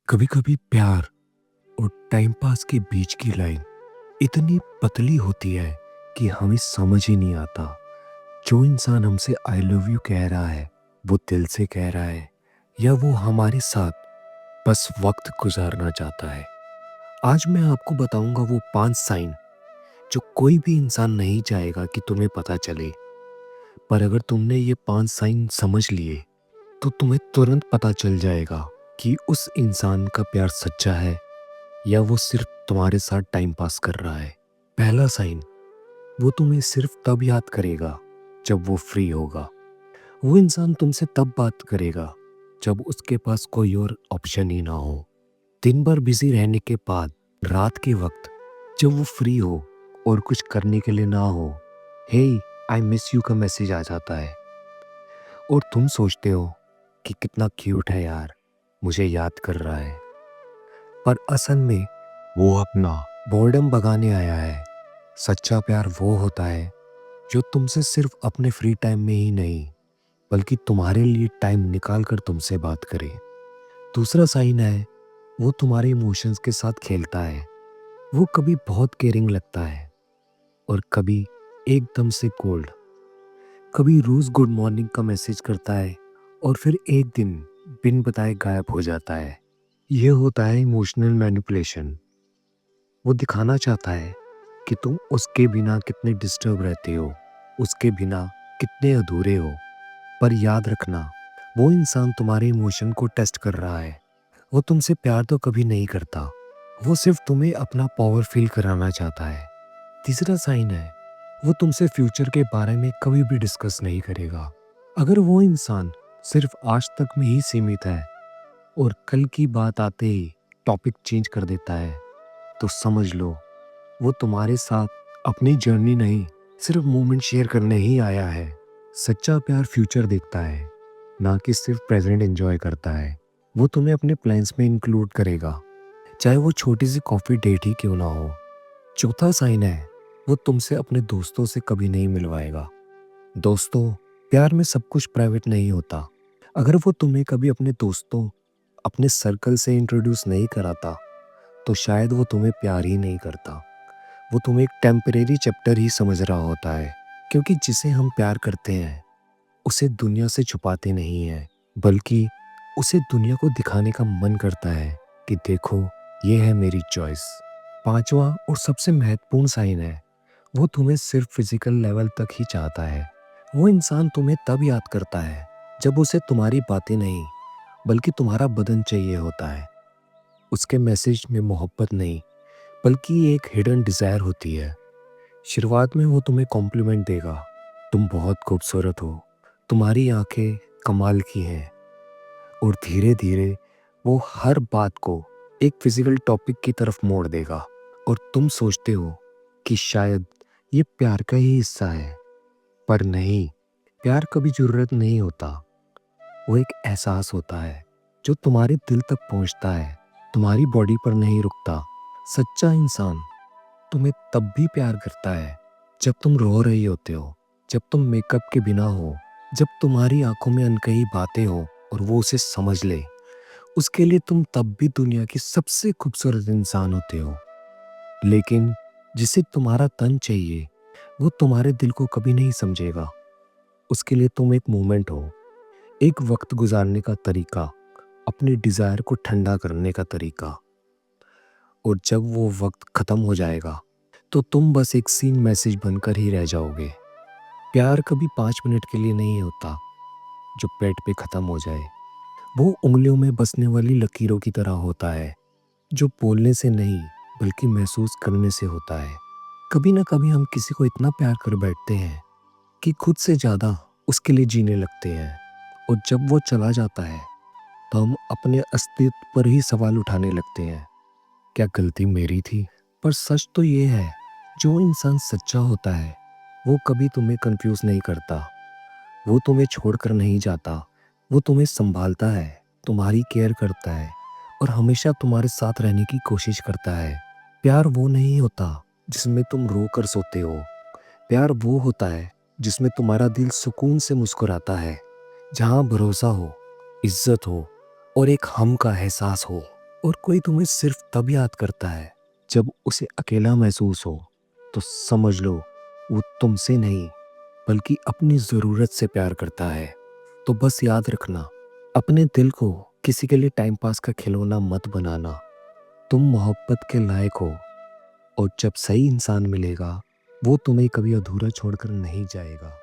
कभी कभी प्यार और टाइम पास के बीच की लाइन इतनी पतली होती है कि हमें समझ ही नहीं आता। जो इंसान हमसे आई लव यू कह रहा है वो दिल से कह रहा है या वो हमारे साथ बस वक्त गुजारना चाहता है। आज मैं आपको बताऊंगा वो 5 साइन जो कोई भी इंसान नहीं चाहेगा कि तुम्हें पता चले। पर अगर तुमने ये 5 साइन समझ लिए तो तुम्हें तुरंत पता चल जाएगा कि उस इंसान का प्यार सच्चा है या वो सिर्फ तुम्हारे साथ टाइम पास कर रहा है। पहला साइन, वो तुम्हें सिर्फ तब याद करेगा जब वो फ्री होगा। वो इंसान तुमसे तब बात करेगा जब उसके पास कोई और ऑप्शन ही ना हो। दिन भर बिजी रहने के बाद रात के वक्त जब वो फ्री हो और कुछ करने के लिए ना हो, हे आई मिस यू का मैसेज आ जाता है और तुम सोचते हो कि कितना क्यूट है यार, मुझे याद कर रहा है। पर असल में वो अपना बोर्डम भगाने आया है। सच्चा प्यार वो होता है जो तुमसे सिर्फ अपने फ्री टाइम में ही नहीं बल्कि तुम्हारे लिए टाइम निकाल कर तुमसे बात करे। दूसरा साइन है, वो तुम्हारे इमोशंस के साथ खेलता है। वो कभी बहुत केयरिंग लगता है और कभी एकदम से कोल्ड। कभी रोज गुड मॉर्निंग का मैसेज करता है और फिर एक दिन बिन बताए गायब हो जाता है। यह होता है इमोशनल मैनिपुलेशन। वो दिखाना चाहता है कि तुम उसके बिना कितने डिस्टर्ब रहते हो, उसके बिना कितने अधूरे हो। पर याद रखना, वो इंसान तुम्हारे इमोशन को टेस्ट कर रहा है। वो तुमसे प्यार तो कभी नहीं करता, वो सिर्फ तुम्हें अपना पावर फील कराना चाहता है। तीसरा साइन है, वो तुमसे फ्यूचर के बारे में कभी भी डिस्कस नहीं करेगा। अगर वो इंसान सिर्फ आज तक में ही सीमित है और कल की बात आते ही टॉपिक चेंज कर देता है तो समझ लो वो तुम्हारे साथ अपनी जर्नी नहीं, सिर्फ मोमेंट शेयर करने ही आया है। सच्चा प्यार फ्यूचर देखता है, ना कि सिर्फ प्रेजेंट एंजॉय करता है। वो तुम्हें अपने प्लान्स में इंक्लूड करेगा, चाहे वो छोटी सी कॉफी डेट ही क्यों ना हो। चौथा साइन है, वो तुमसे अपने दोस्तों से कभी नहीं मिलवाएगा। दोस्तों, प्यार में सब कुछ प्राइवेट नहीं होता। अगर वो तुम्हें कभी अपने दोस्तों, अपने सर्कल से इंट्रोड्यूस नहीं कराता तो शायद वो तुम्हें प्यार ही नहीं करता। वो तुम्हें एक टेम्परेरी चैप्टर ही समझ रहा होता है, क्योंकि जिसे हम प्यार करते हैं उसे दुनिया से छुपाते नहीं हैं, बल्कि उसे दुनिया को दिखाने का मन करता है कि देखो ये है मेरी चॉइस। पांचवा और सबसे महत्वपूर्ण साइन है, वो तुम्हें सिर्फ फिजिकल लेवल तक ही चाहता है। वो इंसान तुम्हें तब याद करता है जब उसे तुम्हारी बातें नहीं बल्कि तुम्हारा बदन चाहिए होता है। उसके मैसेज में मोहब्बत नहीं बल्कि एक हिडन डिज़ायर होती है। शुरुआत में वो तुम्हें कॉम्प्लीमेंट देगा, तुम बहुत खूबसूरत हो, तुम्हारी आंखें कमाल की हैं। और धीरे धीरे वो हर बात को एक फिजिकल टॉपिक की तरफ मोड़ देगा और तुम सोचते हो कि शायद ये प्यार का ही हिस्सा है। पर नहीं, प्यार कभी जरूरत नहीं होता, वो एक एहसास होता है जो तुम्हारे दिल तक पहुंचता है, तुम्हारी बॉडी पर नहीं रुकता। सच्चा इंसान तुम्हें तब भी प्यार करता है जब तुम रो रही होते हो, जब तुम मेकअप के बिना हो, जब तुम्हारी आंखों में अनकही बातें हो और वो उसे समझ ले। उसके लिए तुम तब भी दुनिया की सबसे खूबसूरत इंसान होते हो। लेकिन जिसे तुम्हारा तन चाहिए वो तुम्हारे दिल को कभी नहीं समझेगा। उसके लिए तुम एक मोमेंट हो, एक वक्त गुजारने का तरीका, अपने डिजायर को ठंडा करने का तरीका। और जब वो वक्त खत्म हो जाएगा तो तुम बस एक सीन मैसेज बनकर ही रह जाओगे। प्यार कभी 5 मिनट के लिए नहीं होता जो पेट पे खत्म हो जाए। वो उंगलियों में बसने वाली लकीरों की तरह होता है, जो बोलने से नहीं बल्कि महसूस करने से होता है। कभी ना कभी हम किसी को इतना प्यार कर बैठते हैं कि खुद से ज़्यादा उसके लिए जीने लगते हैं, और जब वो चला जाता है तो हम अपने अस्तित्व पर ही सवाल उठाने लगते हैं, क्या गलती मेरी थी? पर सच तो ये है, जो इंसान सच्चा होता है वो कभी तुम्हें कंफ्यूज नहीं करता। वो तुम्हें छोड़कर नहीं जाता, वो तुम्हें संभालता है, तुम्हारी केयर करता है और हमेशा तुम्हारे साथ रहने की कोशिश करता है। प्यार वो नहीं होता जिसमें तुम रो कर सोते हो। प्यार वो होता है जिसमें तुम्हारा दिल सुकून से मुस्कुराता है, जहाँ भरोसा हो, इज्जत हो और एक हम का एहसास हो। और कोई तुम्हें सिर्फ तब याद करता है जब उसे अकेला महसूस हो, तो समझ लो वो तुमसे नहीं बल्कि अपनी ज़रूरत से प्यार करता है। तो बस याद रखना, अपने दिल को किसी के लिए टाइम पास का खिलौना मत बनाना। तुम मोहब्बत के लायक हो, और जब सही इंसान मिलेगा वो तुम्हें कभी अधूरा छोड़कर नहीं जाएगा।